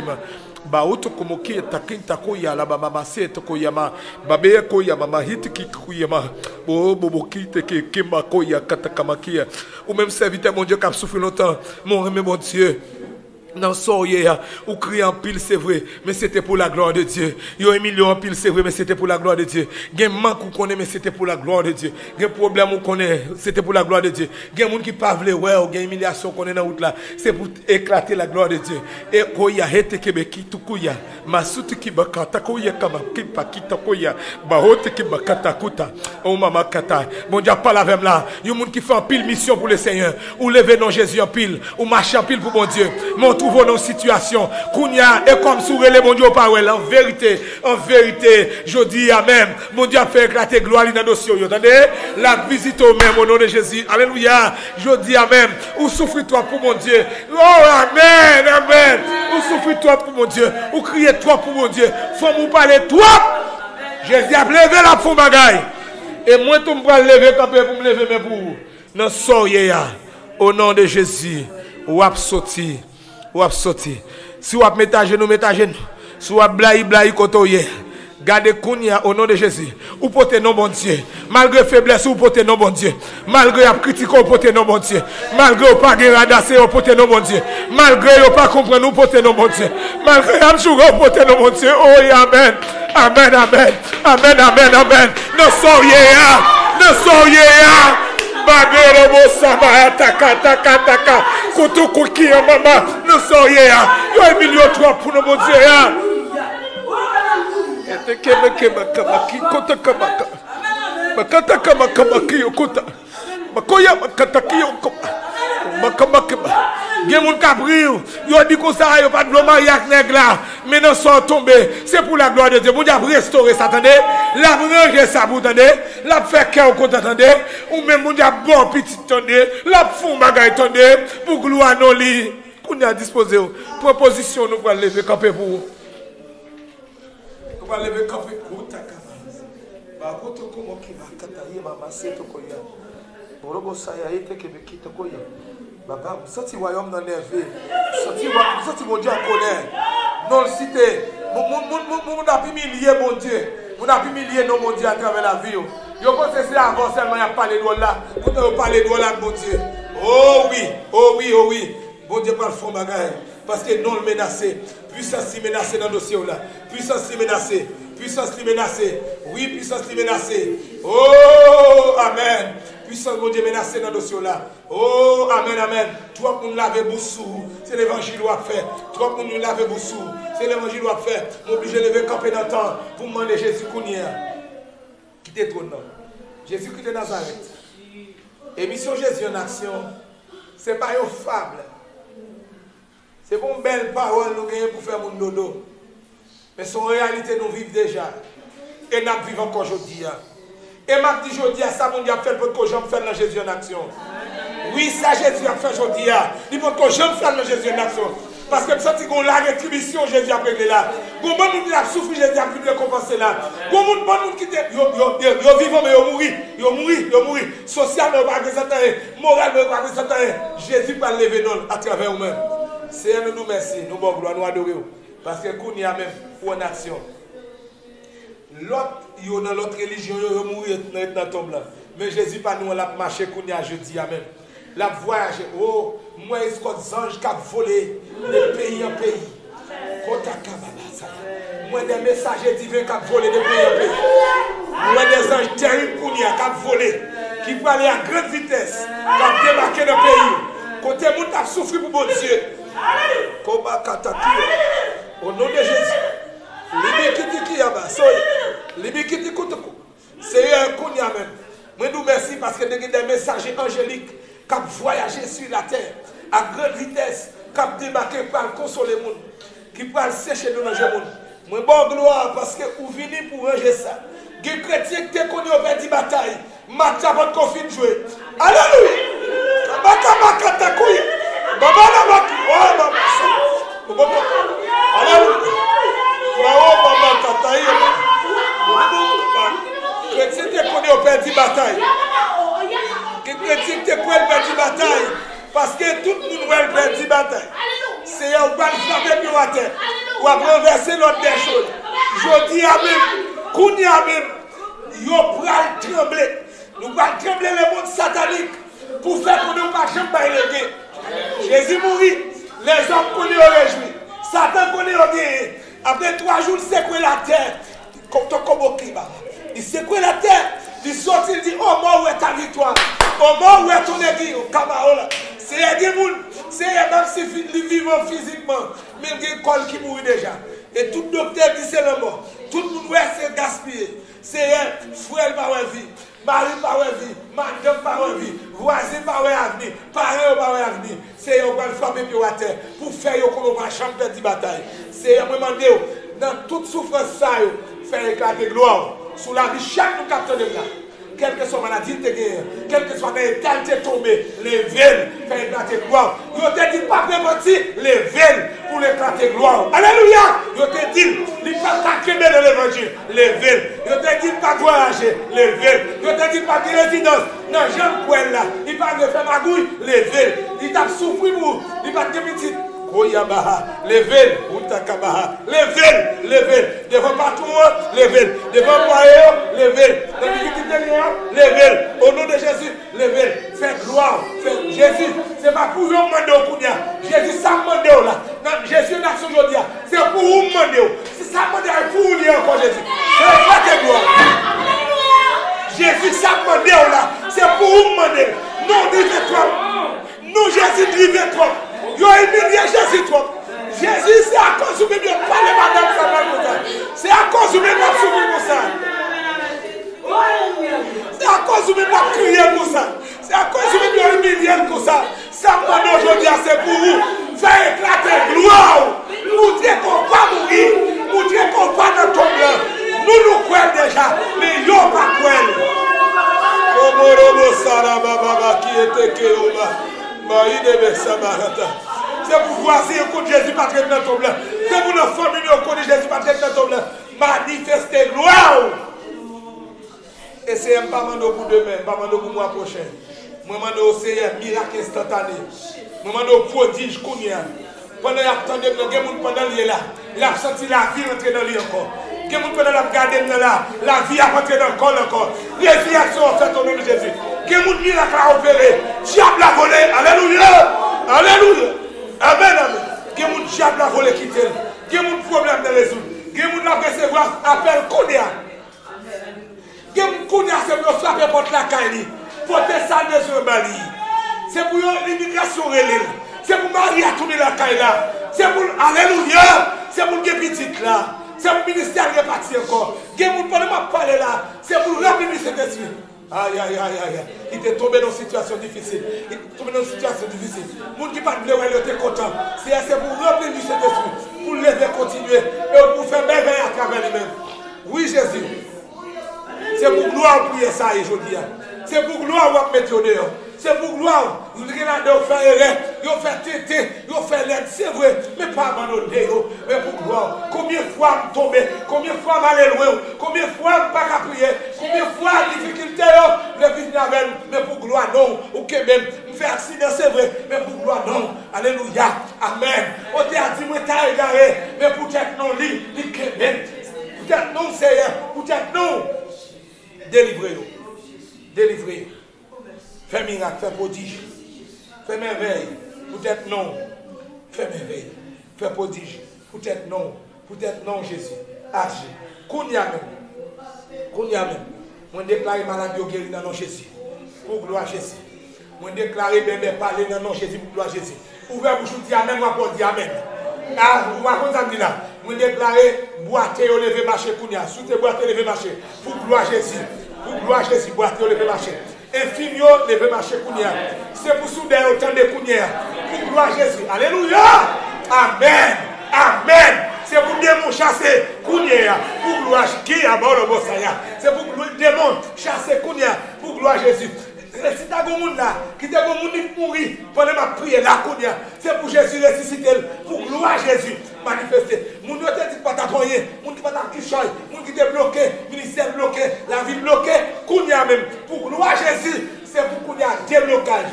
ba auto como que takinta koya la baba c'est koya ma babe koya mama hit ki koya ma bobo kite que kema koya katakamakia ou même serviteur mon Dieu qui a souffert longtemps mon Dieu. Non, soyez, ou crier en pile, c'est vrai, mais c'était pour la gloire de Dieu. Il y a un million en pile, c'est vrai, mais c'était pour la gloire de Dieu. Il y a un manque qu'on connaît, mais c'était pour la gloire de Dieu. Il y a un problème qu'on connaît, c'était pour la gloire de Dieu. Il y a un monde qui parle, ouais, il y a une humiliation qu'on est dans la route là, c'est pour éclater la gloire de Dieu. Et koya hete kebeki tukuya, masuti ki bakata koya kama kipa kita koya, bahote ki bakata kuta, oh mama kata. Bon Dieu parle avec là. Il y a un monde qui fait en pile mission pour le Seigneur, ou lever non Jésus en pile, ou marcher en pile pour mon Dieu. Trouvons nos situations. Kounia et comme sourire les bon Dieu parole. En vérité, je dis amen. Mon Dieu a fait éclater gloire dans le dossier. Vous entendez? La visite au même au nom de Jésus. Alléluia. Je dis amen. Ou souffre-toi pour mon Dieu. Oh amen. Ou souffre-toi pour mon Dieu. Ou criez-toi pour mon Dieu. Faut nous parler toi. Jésus a levé la fond bagaille. Et moi, tu me vas lever quand pour me lever mais pour vous. Non, soyez au nom de Jésus. Ou absorti. Si vous mettez à genoux, si vous blaï kotoye, gardez kounia au nom de Jésus. Ou portez non bon Dieu. Malgré faiblesse, ou portez non bon Dieu. Malgré la critique, ou portez non bon Dieu. Malgré pas de radasser, ou portez non bon Dieu. Malgré pas comprendre, ou portez non bon Dieu. Malgré amchou, ou portez non bon Dieu. Oh amen. Amen. Ne soyez Babero Mosama taka kutukuki mama no soye yo Emilio 3 pour no Dieu ya ete kema ki kota kama makata kama ki yokota makoya makata ki yokota Gen moun kapri, yo dit comme ça, yo pas de mariage avec nèg là. Maintenant sont tombés. C'est pour la gloire de Dieu. Bon Dieu a restauré ça, attendez. La ranger ça pour attendez. La faire cœur compte attendez. Ou même mon Dieu a bon petit attendez. La fond bagay attendez pour gloire non li. Qu'on a disposé proposition nous pour lever camper pour vous. Nous va lever camper pour ta cavale. Ba koto ko mo ki ba kataye mama seto ko ya. Borobo saya ite ke be kito ko ya. Baba, sorti royaume dans l'énervé. Sorti mon Dieu en colère. Non le cité. Mon a pu millier mon Dieu. Mon a pu millier non mon Dieu à travers la vie. Yo pense c'est avant seulement y a parlé de là. Vous avez parlé de là mon Dieu. Oh oui, oh oui, oh oui. Bon Dieu pas le fond bagaille. Parce que non le menacé. Puissance li menacée dans le dossier là. Puissance li menacée. Puissance li menacée. Oui, puissance li menacée. Oh, amen. Puissance mon Dieu menacée dans le dossier là. Oh, amen, amen. Toi pour nous laver boussou, c'est l'évangile doit faire. Toi pour nous laver boussou, c'est l'évangile doit faire. M'oblige à lever camper dans le temps pour demander Jésus Kounia. Quittez ton nom. Jésus quitte Nazareth. Et mission Jésus en action, ce n'est pas une fable. C'est pas une belle parole nous gagnons pour faire mon dodo. Mais son réalité nous vivons déjà. Et nous vivons encore aujourd'hui. Et m'a dit aujourd'hui, ça mon Dieu a fait pour que j'en fasse dans Jésus en action. Oui, ça Jésus a fait aujourd'hui. Il faut que j'en fasse dans Jésus en action. Parce que ça, c'est la rétribution Jésus a réglé là. Bon monde qui a souffert, Jésus a pu récompenser là. Bon monde qui yo vivant mais yo mourir. Socialement pas présenter, moralement pas présenter. Jésus pas lever non à travers nous-mêmes. Seigneur nous merci, nous bon gloire, nous adorer parce que qu'on y a même pour une action. L'autre yo dans l'autre religion yo mourir dans tombe là. Mais Jésus pas nous l'a marché qu'on y a jeudi amen. La voyage, oh, moi, est-ce que des anges qui ont volé de pays en pays? Moi, des messagers divins qui ont volé de pays en pays. Moi, des anges terribles qui ont volé, qui vont aller à grande vitesse, qui ont débarqué dans le pays. Côté monde qui a souffert pour mon Dieu. Au nom de Jésus. Seigneur, qu'on y a même. Moi, nous merci parce que nous avons des messagers angéliques qui ont voyagé sur la terre à grande vitesse, qui ont débarqué pour consoler les gens, qui peuvent sécher de manger les gens. Moi, bon gloire parce que vous venez pour ranger ça. Les chrétiens qui ont connu au perdu bataille, matcha votre conflit de jouer. Alléluia! Chrétien qui ont connu au perdu bataille. Les chrétiens qui ont perdu bataille. Parce que tout le monde va perdre la bataille. C'est un va frapper sur la terre. Ou va renverser l'autre des choses. Je dis à même, qu'on y a même, ils vont trembler. Nous allons trembler le monde satanique pour faire que nous ne pas jamais. Jésus mourit, les hommes connaissent au réjoui. Satan connaît au gagné. Après 3 jours, il secouait la terre. Il secouait la terre. Il sort, il dit, oh mort, où est ta victoire? Oh mort, où est ton église? C'est même si il vit physiquement, mais il y a une école qui mourit déjà. Et tout docteur dit c'est la mort. Tout le monde c'est gaspillé. C'est un frère par la vie, mari par la vie, madame par la vie, voisin par l'avenir, parents par l'avenir. C'est un va frapper sur la terre pour faire comme on va champion de bataille. C'est un moment dans toute souffrance, ça, faire éclater gloire. Sous la vie, chaque nous capte de là. Quelle que soit maladie de guerre, quelle que soit l'état de tomber, les veines, faire éclater gloire. Yo te dit pas prévenir les veines pour l'éclater gloire. Alléluia! Yo te dit, il ne pas t'accueillir de l'évangile, les veines. Yo te dit pas voyager, les veines. Yo te dit pas de résidence. Non, j'aime quoi là. Il pas de faire magouille, les veines. Il t'a souffert pour, il pas de petit. Les veines, les veines, devant patron, les veines, devant moyen, les veines, les veines, au nom de Jésus, les veines, fais gloire, fais Jésus, c'est pas pour vous demander au Kounia, Jésus, ça demande là, Jésus n'a pas aujourd'hui, c'est pour vous demander, c'est ça demande pour vous dire encore Jésus, fais gloire. Jésus, ça demande là, c'est pour vous demander, non, dis-toi, nous Jésus, dis-toi. Yo humilié Jésus trop. Jésus, c'est à cause de lui parler madame ça. C'est à cause de lui souffrir pour ça. C'est à cause de lui crier pour ça. C'est à cause de lui humilier pour ça. Ça c'est pour vous. Faire éclater gloire. Montrer qu'on va mourir. Montrer qu'on va dans ton blanc. Nous croyons déjà, mais nous ne pas croyons. C'est pour voisin au de Jésus pas dans ton blanc. C'est pour nos familles au de Jésus pas dans ton blanc. Manifester gloire. Et c'est un pas pour demain, pas pour mois prochain. Moi, je suis un miracle instantané. Moi, je suis un prodige. Pendant qu'il attendait, il y a des gens pendant l'île là. Il a senti la vie rentrer dans l'île encore. Il y a des gens pendant regarder là. La vie a rentré dans le corps encore. Résurrection en fait au nom de Jésus. Il y a des gens miracle à opérer. Diable a volé. Alléluia. Alléluia. Amen. Amen. Il y a des gens diable a volé quitter. Il y a des gens problème de résoudre. Il y a des gens qui recevoir appel Kounia. Il y a des gens qui ont frappé contre la caille. Porter ça de ce bali. C'est pour l'immigration relève. C'est pour Marie à tourner la caille là. C'est pour Alléluia. C'est pour les petites là. C'est pour le ministère qui est parti encore. Il y a des gens qui parler là. C'est pour remplir cet esprit. Aïe, aïe, aïe, aïe. Il est tombé dans une situation difficile. Il est tombé dans une situation difficile. Les gens qui parlent de l'eau, il était content. C'est pour remplir cet esprit. Pour le lever, continuer. Et pour faire merveille à travers lui-même. Oui, Jésus. C'est pour gloire prier ça aujourd'hui. C'est pour gloire vous mettre au dehors. C'est pour gloire. Vous regardez, vous faites erreur, vous faites tété, vous faites l'aide, c'est vrai, mais pas abandonner, mais pour gloire. Combien de fois je tombe, combien de fois je vais loin, combien de fois je ne peux pas prier, combien de fois difficulté, je vais venir avec, mais pour gloire, non. Ok, même, je fais accident, c'est vrai, mais pour gloire, non. Alléluia. Amen. On t'a dit, moi, t'as égaré, mais peut-être non, peut-être non, Seigneur, peut-être non. Délivrez-nous. Délivrez. Fais miracle, fais prodige. Fais merveille. Peut-être non. Fais merveille. Fais prodige. Peut-être non. Peut-être non, Jésus. Agis. Kounia même. Kounia même. Moi déclare maladie au guéri dans le nom de Jésus. Pour gloire à Jésus. Moi déclare bébé parler dans le nom de Jésus pour gloire à Jésus. Ouvrez bouche ou dis amen, moi pour dire amen. Ah, vous voyez ça dit là. Moi déclare boiter au lever marché Kounia. Sous tes boîtes lever marché. Pour gloire à Jésus. Pour gloire à Jésus, boiter au lever marché. Infimio, lever marché Kounia. C'est pour souder autant de Kounia. Pour gloire à Jésus. Alléluia. Amen. Amen. C'est pour démon chasser Kounia. Pour gloire à qui a bord le bossaya. C'est pour démon chasser Kounia. Pour gloire à Jésus. Si tu as un monde là, qui t'a un monde qui mourit pendant ma prière, la Kounia, c'est pour Jésus ressusciter, pour gloire à Jésus manifester. Mon Dieu te dit pas t'appoyer, mon Dieu pas t'acquichoyer, mon Dieu t'est bloqué, ministère bloqué, la vie bloquée, Kounia même, pour gloire à Jésus, c'est pour Kounia déblocage,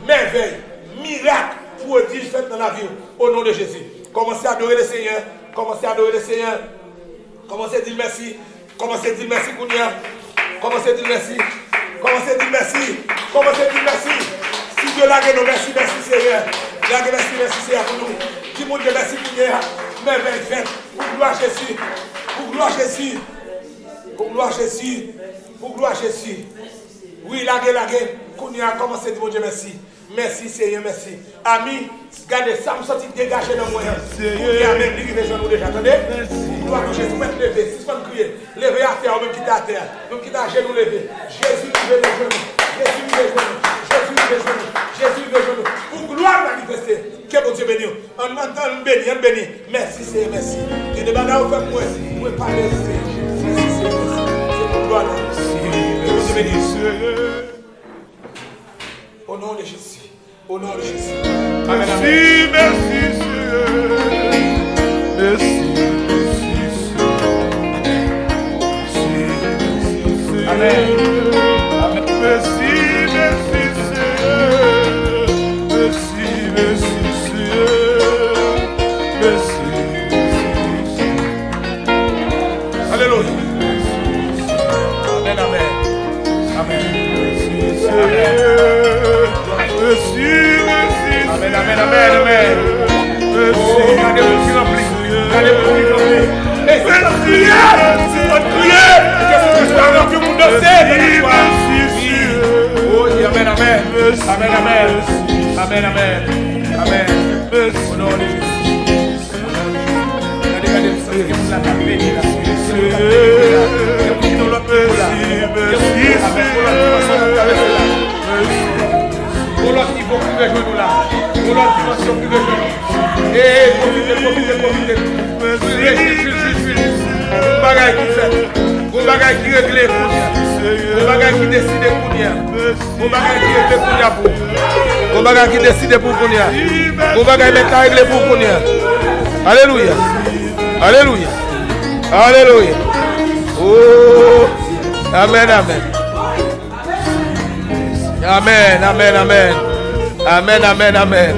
merveille, miracle, prodige fait dans la vie, au nom de Jésus. Commencez à adorer le Seigneur, commencez à adorer le Seigneur, commencez à dire merci, commencez à dire merci Kounia, commencez à dire merci. Commencez à dire merci. Commencez à dire merci. Si Dieu l'a gagné, merci, merci Seigneur. Merci, merci Seigneur pour nous. Qui montre merci pour nous. Merveille faite. Pour gloire à Jésus. Pour gloire à Jésus. Pour gloire à Jésus. Pour gloire à Jésus. Oui, la gueule. Qu'on y a commencé à dire mon Dieu merci. Merci Seigneur, merci. Amis, regardez ça, vous sentez dégagé dans moi. Pour y a même les nous déjà. Attendez. Pour gloire à Jésus, vous mettez lever. Si vous crier, levez à terre, même quitter à terre. Même quitter à genoux, lever. Jésus, levez les genoux. Jésus, levez les genoux. Jésus, levez les genoux. Jésus, levez les genoux. Pour gloire manifester. Que bon Dieu bénisse. On m'entend, on bénit. Merci Seigneur, merci. Et de bananes, vous faites moi. Vous pouvez parler. Merci Seigneur, merci. C'est pour gloire. Que bon Dieu bénisse. Au nom de Jésus. Au nom de Jésus. Amen. Merci, merci, Seigneur. Merci, merci, Seigneur. Amen. Amen. Merci, merci, Seigneur. Merci, merci, Seigneur. Merci, Seigneur. Alléluia. Amen, amen. Amen. Merci, Seigneur. Merci, merci. Amen, amen, amen, amen. Merci. Oh, regardez vous qui remplit. Regardez vous qui remplit. Et c'est notre prière. C'est notre prière. Qu'est-ce que je dois avoir pour danser? Oh, amen, amen. Amen, amen. Amen, amen. Amen. Au nom de Jésus. Regardez, vous savez que vous l'avez béni là. Pour l'autre niveau, vous pouvez jouer nous là. Pour notre dimension plus de et profitez. Un bagage qui fait. Un bagage qui règle pour nous. Un bagage qui décide pour nous. Un bagage qui règle pour nous. Un bagage qui décide pour nous. Un bagage qui règle pour nous. Alléluia. Alléluia. Alléluia. Oh. Amen, amen. Amen, amen, amen. Amen, amen, amen.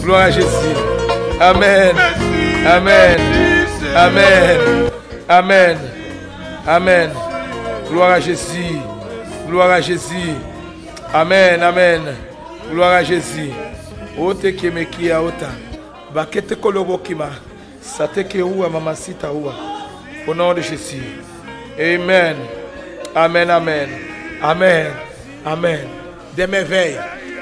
Gloire à Jésus. Amen. Amen. Amen. Amen. Amen. Gloire à Jésus. Gloire à Jésus. Amen. Amen. Gloire à Jésus. Ote keme kia ota. Bakete kolobo kima. Sateke uwa mamasita uwa. Au nom de Jésus. Amen. Amen. Amen. Amen. Amen. Des merveilles,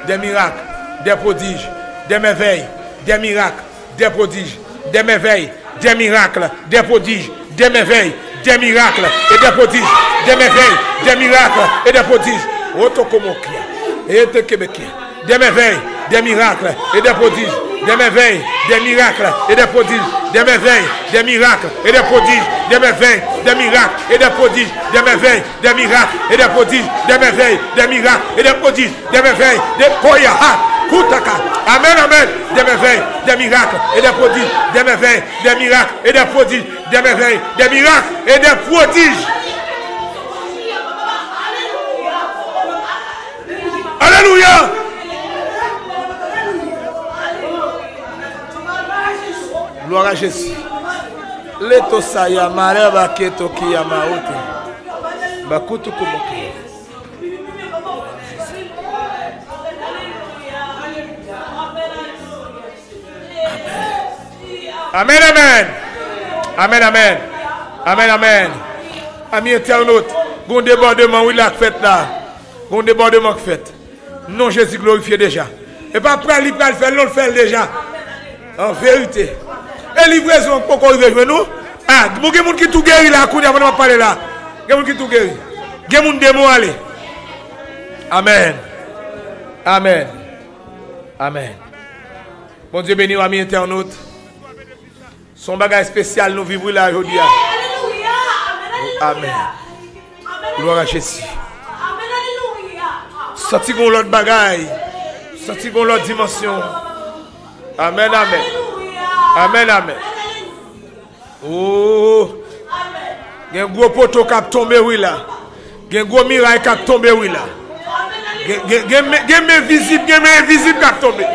des miracles, des prodiges, des merveilles, des miracles, des prodiges, des merveilles, des miracles, des prodiges, des merveilles, des miracles et des prodiges, des merveilles, des miracles et des prodiges. Otokomokia, et de Québécois, des merveilles, des miracles et des prodiges, des merveilles, des miracles et des prodiges, des merveilles, des miracles et des prodiges, des merveilles, des miracles et des prodiges, des merveilles, des miracles et des prodiges, des merveilles, des miracles et des prodiges, des merveilles, des koya, kutaka, amen, amen, des merveilles, des miracles et des prodiges, des merveilles, des miracles et des prodiges, des merveilles, des miracles et des prodiges. Alléluia. Gloire à Jésus. Leto saya mareba keto kiyama ote. Bakutu kumoki. Amen, amen. Amen, amen. Amen, amen. Amis internautes, bon débordement, oui, la fête là. Bon débordement fait. Non, Jésus glorifié déjà. Et pas prêt, il va le faire, non, le fait déjà. En vérité. Et livraison, pourquoi il veut nous? Ah, il y a des gens qui tout guéri là, il y a des gens parler là. Il y a des gens qui tout guéri. Il y a des gens qui démon aller. Amen. Amen. Amen. Bon Dieu béni, amis internautes. Son bagage spécial, nous vivons là aujourd'hui. Amen. Gloire à Jésus. Sorti qu'on l'autre bagaille. Sorti qu'on l'autre dimension. Amen, amen. Amen, amen. Oh. Il y a un gros poteau qui a tombé, oui, là. Il y a un gros miracle qui a tombé, oui, là. Il y a un invisible qui a tombé.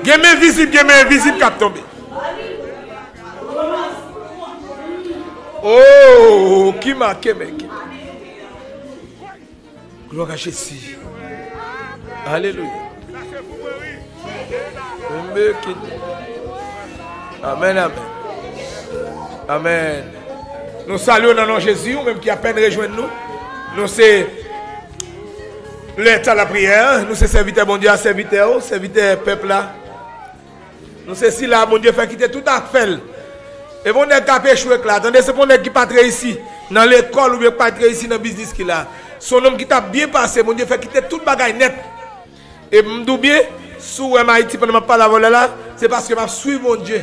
Il y a un invisible qui a tombé. Oh, qui m'a quémé. Gloire à Jésus. Alléluia. Amen, amen. Amen. Nous saluons dans nom de Jésus, même qui a peine rejoindre nous. Nous c'est l'état de la prière. Nous c'est serviteur bon Dieu, serviteur peuple là. Nous c'est si là, bon Dieu fait quitter tout à fait. Et bon Dieu qui a échoué là. Attendez, c'est bon Dieu qui pas réussi dans l'école ou bien pas réussi dans le business qu'il a. Son homme qui t'a bien passé, mon Dieu fait quitter tout le bagage net. Et m'dou bien, sous Haïti pendant ma parole là, c'est parce que m'a suivi mon Dieu.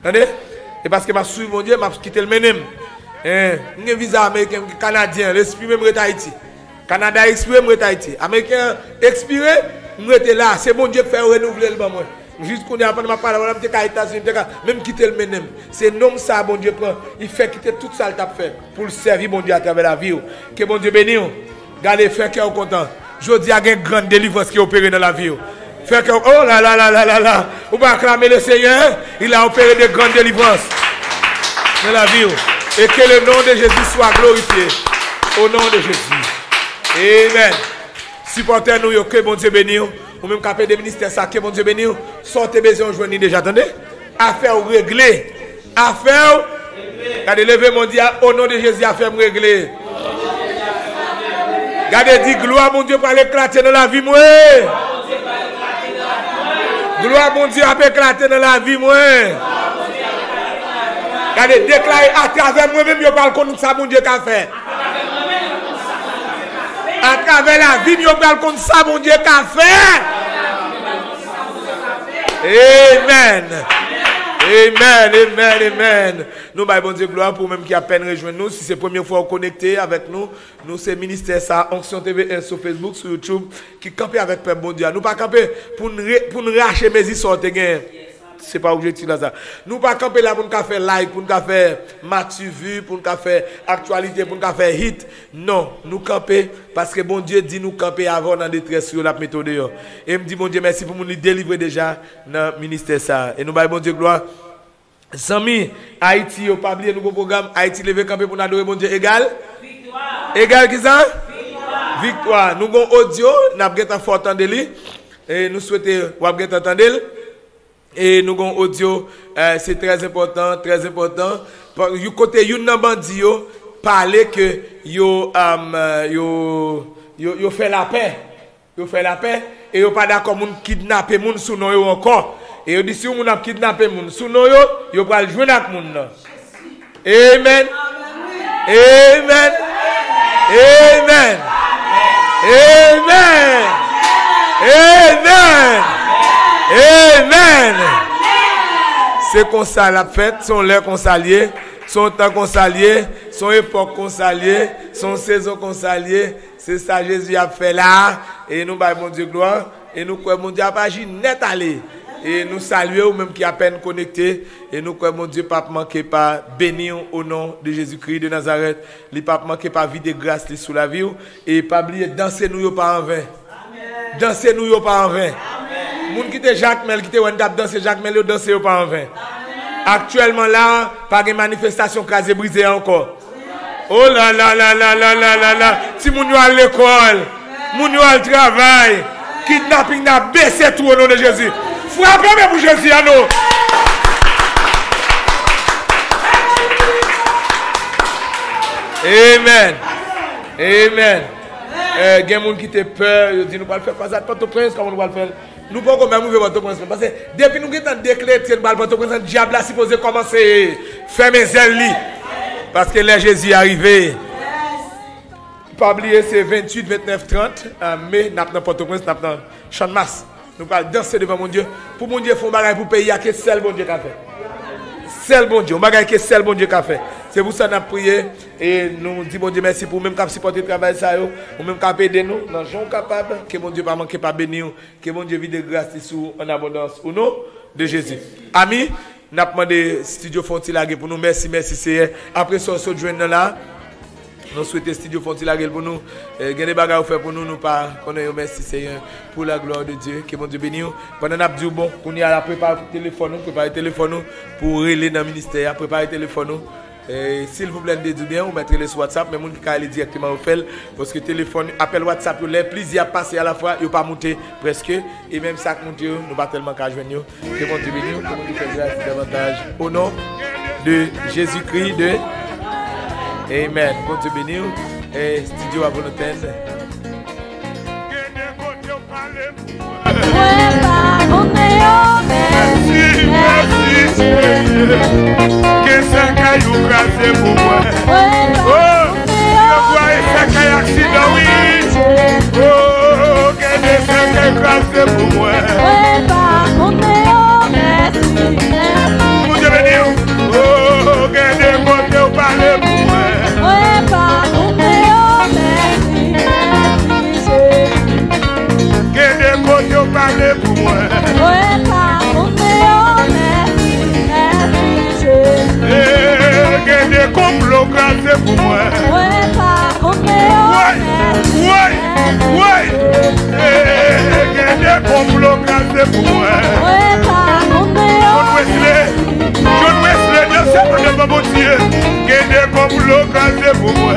Attendez? Et parce que m'a suivi mon Dieu, m'a quitté le menem. Un visa américain, canadien, l'esprit même est Haïti. Canada expiré, moi Haïti. Américain expiré, moi était là. C'est mon Dieu qui fait renouveler le moi. Juste qu'on est après ma parole, je suis États-Unis, même quitter le menem. C'est nom ça, bon Dieu prend. Il fait quitter tout ça, il t'a fait pour le servir, mon Dieu, à travers la vie. Que bon Dieu bénisse. Gardez, faire cœur content. Je dis, il y a une grande délivrance qui est opérée dans la vie. Faire cœur, oh là là là là là là. On va acclamer le Seigneur. Il a opéré de grandes délivrances dans la vie. Et que le nom de Jésus soit glorifié. Au nom de Jésus. Amen. Supportez-nous, que bon Dieu bénisse. Ou même capé des ministères, ça, que bon Dieu bénisse. Sortez besoin, joignez déjà, attendez. Affaire réglée. Affaire. Regardez, levez mon Dieu, au nom de Jésus, affaire réglée. Regardez, dit gloire, mon Dieu, pour éclater dans la vie, moi. Gloire, mon Dieu, pour éclater dans la vie, moi. Regardez, déclarer à travers moi-même, je parle comme ça, mon Dieu, qu'a fait. À travers la vie, nous allons comme ça, mon Dieu, qu'a fait. Amen. Amen, amen, amen. Nous, bon Dieu, gloire pour même qui a peine rejoindre nous. Si c'est la première fois connecté avec nous, nous, c'est Ministère ça, Onction TV sur Facebook, sur YouTube, qui campe avec Père bon Dieu. Nous pas camper pour nous racheter mes histoires. C'est pas objectif là ça. Nous pas camper là pour nous faire like, pour nous faire match vu, pour nous faire actualité, pour nous faire hit. Non, nous camper parce que bon Dieu dit nous camper avant dans détresse sur la méthode. Et me dit bon Dieu merci pour nous délivrer déjà dans le ministère ça. Et nous bon Dieu gloire. Sami, Haïti, au pas oublier nouveau programme Haïti lever camper pour nous adorer bon Dieu égal. Victoire. Égal qui ça? Victoire. Victoire. Nous avons audio, nous avons fort entendre et nous souhaitons vous entendre. Et nous avons audio, c'est très important, très important. Du côté, you nan bandi yo, parler que yo fait la paix. Yo fait la paix. Et yo pas d'accord moun kidnapper moun sous nous yo encore. Et yo dit si moun a kidnapper moun sous nous yo pral jouer avec moun nan. Amen. Amen. Amen. Amen. Amen. Amen. C'est comme ça la fête, son l'heure qu'on s'allie, son temps qu'on s'allie, son époque qu'on s'allie, son saison qu'on s'allie. C'est ça Jésus a fait là. Et nous, bah, mon Dieu, gloire. Et nous, quoi, mon Dieu, a pas agi net aller. Et nous saluons, même qui à peine connecté. Et nous, quoi, mon Dieu, pas manquer pas bénir au nom de Jésus-Christ de Nazareth. Il pas manquer pas vie de grâce sous la vie. Et pas oublier, danser nous pas en vain. Danser nous pas en vain. Moun qui était Jacques Mel, qui était Wendap danser Jacques Mel, danser pas en vain. Actuellement là, pas de manifestation crasée brisée encore. Oh là là là là là là là là. Si moun yo à l'école, moun yo à le travail, kidnapping n'a baissé tout au nom de Jésus. Frappez pour Jésus à nous. Amen. Amen. Il y a des gens qui ont peur, ils disent nous allons faire quoi ça, Port-au-Prince, comment nous allons faire. Nous ne pouvons pas mourir Port-au-Prince. Parce que depuis nous avons déclaré que Port-au-Prince, le diable a supposé commencer à faire mes ailes. Parce que là, Jésus est arrivé. Pas oublier, c'est 28, 29, 30 mai, nous avons Port-au-Prince, nous avons Champ de Masse. Nous allons danser devant mon Dieu. Pour mon Dieu, il faut un bagage pour payer, il y a que seul bon Dieu qui a fait. Seul bon Dieu, on bagage que seul bon Dieu qui a fait. C'est pour ça que nous avons prié et nous disons bon Dieu merci pour même supporter le travail ça ou même cap aider nous dans gens capables que mon Dieu pas manquer pas bénir que mon Dieu vide de grâce sous en abondance au nom de Jésus. Amis, nous avons demandé studio Fontilagé pour nous merci Seigneur. Après ça on joindre là. Nous souhaitons studio Fontilagé pour nous. Il y a des bagages à faire pour nous, nous pas connaître merci Seigneur pour la gloire de Dieu. Que mon Dieu bénisse. Pendant nous dit bon, qu'on y a préparer le téléphone, préparer le téléphone pour relayer dans le ministère, préparer le téléphone. S'il vous plaît, dites bien, vous mettrez sur WhatsApp, mais vous pouvez aller directement au fait, parce que le téléphone, appel WhatsApp, les plaisirs passés à la fois, ils ne pas monter presque, et même ça monte, nous ne pas tellement qu'à joindre. Que mon Dieu bénisse, que mon Dieu fait grâce davantage. Au nom de Jésus-Christ de Amen. Bon Dieu bénisse, et studio à volontaire. Merci, que ça caillou crasé pour moi. Oh, je vois ça caillou accident, oui. Oh, que ça caillou crasé pour moi. Mon Dieu béni, oh, que des côtés parler pour moi. Que des côtés parler pour moi. Que des complots crasés pour moi. Ouais. Que des complots crasés pour moi. John Wesley, Dieu sait pas de mon Dieu. Que des complots crasés pour moi.